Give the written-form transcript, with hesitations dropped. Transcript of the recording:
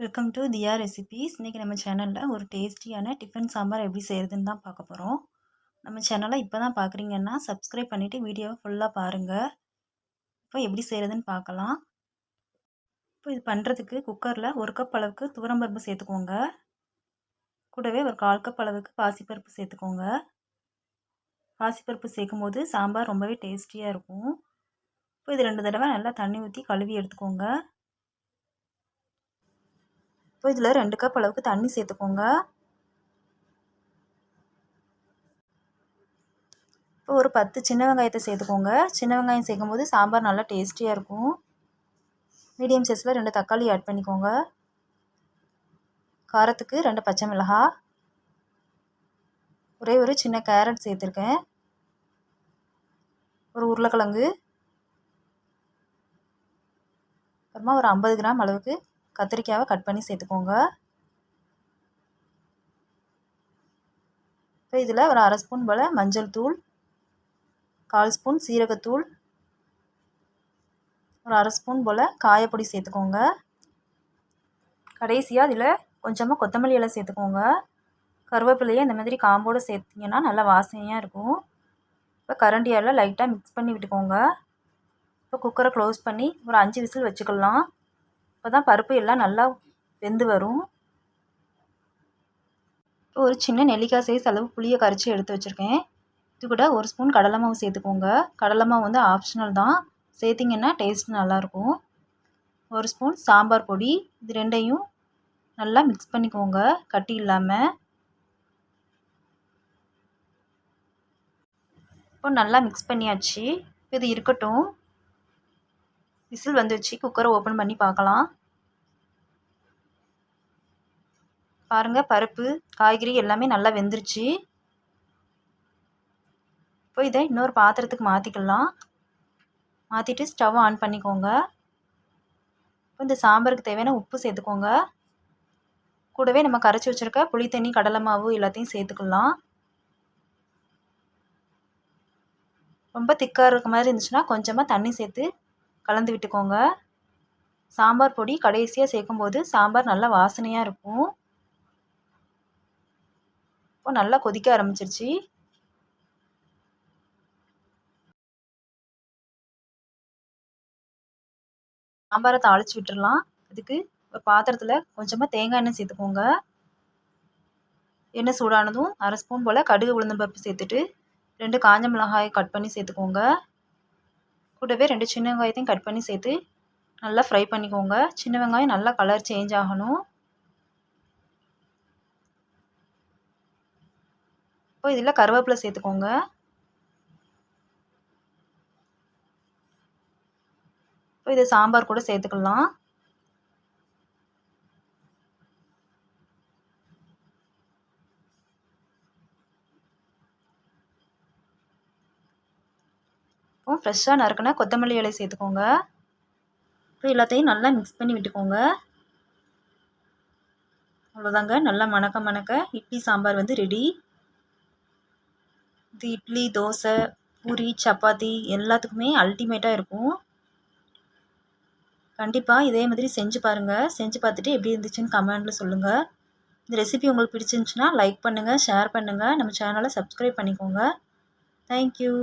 Welcome to Diya recipes. இன்றைக்கி நம்ம சேனலில் ஒரு டேஸ்டியான டிஃபன் சாம்பார் எப்படி செய்கிறதுன்னு தான் பார்க்க போகிறோம். நம்ம சேனலை இப்போ தான் பார்க்குறீங்கன்னா சப்ஸ்கிரைப் பண்ணிவிட்டு வீடியோவை ஃபுல்லாக பாருங்கள். இப்போ எப்படி செய்கிறதுன்னு பார்க்கலாம். இப்போ இது பண்ணுறதுக்கு குக்கரில் 1 கப் அளவுக்கு துவரம்பருப்பு சேர்த்துக்கோங்க. கூடவே ஒரு 1/4 கப் அளவுக்கு பாசிப்பருப்பு சேர்த்துக்கோங்க. பாசிப்பருப்பு சேர்க்கும் போது சாம்பார் ரொம்பவே டேஸ்டியாக இருக்கும். இப்போ இது 2 தடவை நல்லா தண்ணி ஊற்றி கழுவி எடுத்துக்கோங்க. இப்போ இதில் 2 கப் அளவுக்கு தண்ணி சேர்த்துக்கோங்க. இப்போ ஒரு 10 சின்ன வெங்காயத்தை சேர்த்துக்கோங்க. சின்ன வெங்காயம் சேர்க்கும்போது சாம்பார் நல்லா டேஸ்டியாக இருக்கும். மீடியம் சைஸில் 2 தக்காளி ஆட் பண்ணிக்கோங்க. காரத்துக்கு 2 பச்சை மிளகாய், ஒரே ஒரு சின்ன கேரட் சேர்த்துருக்கேன், ஒரு உருளைக்கிழங்கு, அப்புறமா ஒரு 50 கிராம் அளவுக்கு கத்திரிக்காவை கட் பண்ணி சேர்த்துக்கோங்க. இப்போ இதில் ஒரு 1/2 ஸ்பூன் போல் மஞ்சள் தூள், 1/4 ஸ்பூன் சீரகத்தூள், ஒரு 1/2 ஸ்பூன் போல் காயப்பொடி சேர்த்துக்கோங்க. கடைசியாக இதில் கொஞ்சமாக கொத்தமல்லி இலை சேர்த்துக்கோங்க. கருவேப்பிலையை இந்த மாதிரி காம்போடு சேர்த்திங்கன்னா நல்லா வாசனையாக இருக்கும். இப்போ கரண்டியால் லைட்டாக மிக்ஸ் பண்ணி விட்டுக்கோங்க. இப்போ குக்கரை க்ளோஸ் பண்ணி ஒரு 5 விசில் வச்சுக்கலாம். அப்போ தான் பருப்பு எல்லாம் நல்லா வெந்து வரும். இப்போ ஒரு சின்ன நெல்லிக்காய் சைஸ் அளவு புளியை கரைச்சி எடுத்து வச்சுருக்கேன். இது கூட 1 ஸ்பூன் கடலை மாவு சேர்த்துக்கோங்க. கடலை மாவு வந்து ஆப்ஷனல் தான், சேர்த்திங்கன்னா டேஸ்ட் நல்லாயிருக்கும். 1 ஸ்பூன் சாம்பார் பொடி, இது ரெண்டையும் நல்லா மிக்ஸ் பண்ணிக்கோங்க கட்டி இல்லாமல். இப்போ நல்லா மிக்ஸ் பண்ணியாச்சு. இது இருக்கட்டும். விசில் வந்துச்சு. குக்கரை ஓப்பன் பண்ணி பார்க்கலாம். பாருங்கள், பருப்பு காய்கறி எல்லாமே நல்லா வெந்துருச்சு. இப்போ இதை இன்னொரு பாத்திரத்துக்கு மாற்றிக்கலாம். மாற்றிட்டு ஸ்டவ் ஆன் பண்ணிக்கோங்க. இப்போ இந்த சாம்பாருக்கு தேவையான உப்பு சேர்த்துக்கோங்க. கூடவே நம்ம கரைச்சி வச்சுருக்க புளி தண்ணி, கடலை மாவு எல்லாத்தையும் சேர்த்துக்கலாம். ரொம்ப திக்காக இருக்க மாதிரி இருந்துச்சுன்னா கொஞ்சமாக தண்ணி சேர்த்து கலந்து விட்டுக்கோங்க. சாம்பார் பொடி கடைசியாக சேர்க்கும்போது சாம்பார் நல்லா வாசனையாக இருக்கும். இப்போ நல்லா கொதிக்க ஆரம்பிச்சிருச்சு. சாம்பாரை தாளித்து விட்டுடலாம். அதுக்கு ஒரு பாத்திரத்தில் கொஞ்சமாக தேங்காய் எண்ணெய் சேர்த்துக்கோங்க. எண்ணெய் சூடானதும் 1/2 ஸ்பூன் போல் கடுகு உளுந்தம்பருப்பு சேர்த்துட்டு 2 காஞ்ச மிளகாயை கட் பண்ணி சேர்த்துக்கோங்க. கூடவே 2 சின்ன வெங்காயத்தையும் கட் பண்ணி சேர்த்து நல்லா ஃப்ரை பண்ணிக்கோங்க. சின்ன வெங்காயம் நல்லா கலர் சேஞ்ச் ஆகணும். இப்போ இதில் கருவேப்பிலை சேர்த்துக்கோங்க. இப்போ இதை சாம்பார் கூட சேர்த்துக்கலாம். இப்போ ஃப்ரெஷ்ஷாக நறுக்குனா கொத்தமல்லி இலை சேர்த்துக்கோங்க. இப்போ எல்லாத்தையும் நல்லா மிக்ஸ் பண்ணி விட்டுக்கோங்க. அவ்வளோதாங்க, நல்லா மணக்க மணக்க இட்லி சாம்பார் வந்து ரெடி. இது இட்லி, தோசை, பூரி, சப்பாத்தி எல்லாத்துக்குமே அல்டிமேட்டாக இருக்கும். கண்டிப்பாக இதே மாதிரி செஞ்சு பாருங்கள். செஞ்சு பார்த்துட்டு எப்படி இருந்துச்சுன்னு கமெண்டில் சொல்லுங்கள். இந்த ரெசிபி உங்களுக்கு பிடிச்சிருந்துச்சுன்னா லைக் பண்ணுங்கள், ஷேர் பண்ணுங்கள், நம்ம சேனலை சப்ஸ்கிரைப் பண்ணிக்கோங்க. தேங்க்யூ.